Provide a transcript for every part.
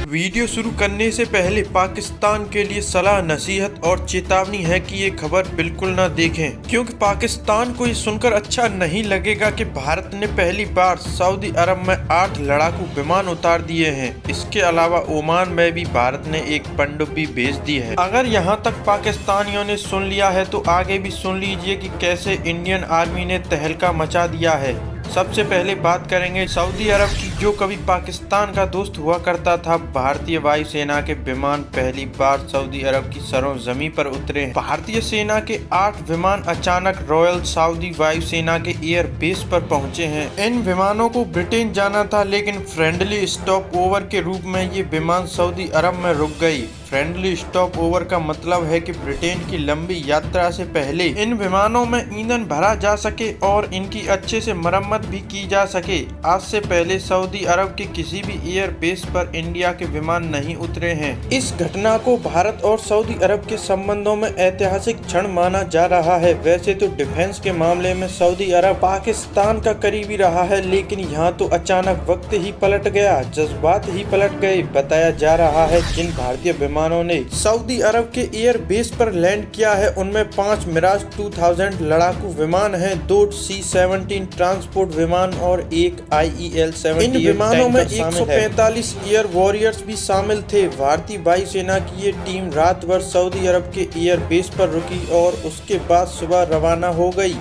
Video शुरू करने से पहले पाकिस्तान के लिए सलाह नसीहत और चेतावनी है कि ये खबर बिल्कुल ना देखें, क्योंकि पाकिस्तान को ये सुनकर अच्छा नहीं लगेगा कि भारत ने पहली बार सऊदी अरब में 8 लड़ाकू विमान उतार दिए हैं। इसके अलावा ओमान में भी भारत ने एक पनडुब्बी भेज दी है। अगर यहाँ तक पाकिस्तानियों ने सुन लिया है तो आगे भी सुन लीजिए कि कैसे इंडियन आर्मी ने तहलका मचा दिया है। सबसे पहले बात करेंगे सऊदी अरब की, जो कभी पाकिस्तान का दोस्त हुआ करता था। भारतीय वायुसेना के विमान पहली बार सऊदी अरब की सरजमीं पर उतरे। भारतीय सेना के 8 विमान अचानक रॉयल सऊदी वायुसेना के एयर बेस पर पहुंचे हैं। इन विमानों को ब्रिटेन जाना था, लेकिन फ्रेंडली स्टॉप ओवर के रूप में ये विमान सऊदी अरब में रुक गई। फ्रेंडली स्टॉप ओवर का मतलब है कि ब्रिटेन की लंबी यात्रा से पहले इन विमानों में ईंधन भरा जा सके और इनकी अच्छे से मरम्मत भी की जा सके। आज से पहले सऊदी अरब के किसी भी एयर बेस पर इंडिया के विमान नहीं उतरे हैं। इस घटना को भारत और सऊदी अरब के संबंधों में ऐतिहासिक क्षण माना जा रहा है। वैसे तो डिफेंस के मामले में सऊदी अरब पाकिस्तान का करीबी रहा है, लेकिन यहाँ तो अचानक वक्त ही पलट गया, जज्बात ही पलट गए। बताया जा रहा है जिन भारतीय विमानों ने सऊदी अरब के एयर बेस पर लैंड किया है उनमें 5 मिराज 2000 लड़ाकू विमान हैं, 2 C-17 ट्रांसपोर्ट विमान और एक IEL-78। इन विमानों में 145 एयर वॉरियर्स भी शामिल थे। भारतीय वायुसेना की ये टीम रात भर सऊदी अरब के एयर बेस पर रुकी और उसके बाद सुबह रवाना हो गई।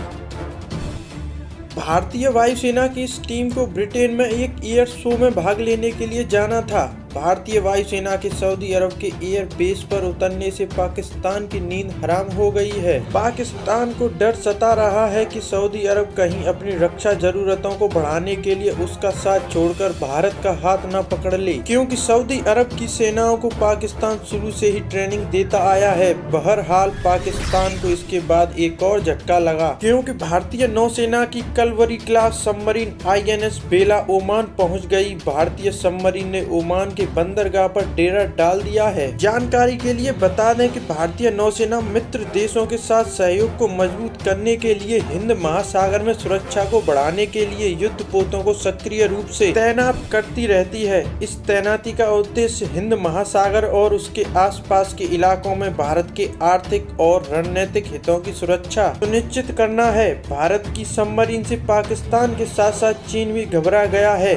भारतीय वायुसेना की इस टीम को ब्रिटेन में एक एयर शो में भाग लेने के लिए जाना था। भारतीय वायुसेना के सऊदी अरब के एयर बेस पर उतरने से पाकिस्तान की नींद हराम हो गई है। पाकिस्तान को डर सता रहा है कि सऊदी अरब कहीं अपनी रक्षा जरूरतों को बढ़ाने के लिए उसका साथ छोड़कर भारत का हाथ न पकड़ ले, क्योंकि सऊदी अरब की सेनाओं को पाकिस्तान शुरू से ही ट्रेनिंग देता आया है। बहरहाल पाकिस्तान को इसके बाद एक और झटका लगा, क्योंकि भारतीय नौसेना की कलवरी क्लास सबमरीन INS बेला ओमान पहुँच गयी। भारतीय सबमरीन ने ओमान के बंदरगाह पर डेरा डाल दिया है। जानकारी के लिए बता दें कि भारतीय नौसेना मित्र देशों के साथ सहयोग को मजबूत करने के लिए हिंद महासागर में सुरक्षा को बढ़ाने के लिए युद्धपोतों को सक्रिय रूप से तैनात करती रहती है। इस तैनाती का उद्देश्य हिंद महासागर और उसके आसपास के इलाकों में भारत के आर्थिक और रणनीतिक हितों की सुरक्षा सुनिश्चित करना है। भारत की सबमरीन से पाकिस्तान के साथ साथ चीन भी घबरा गया है।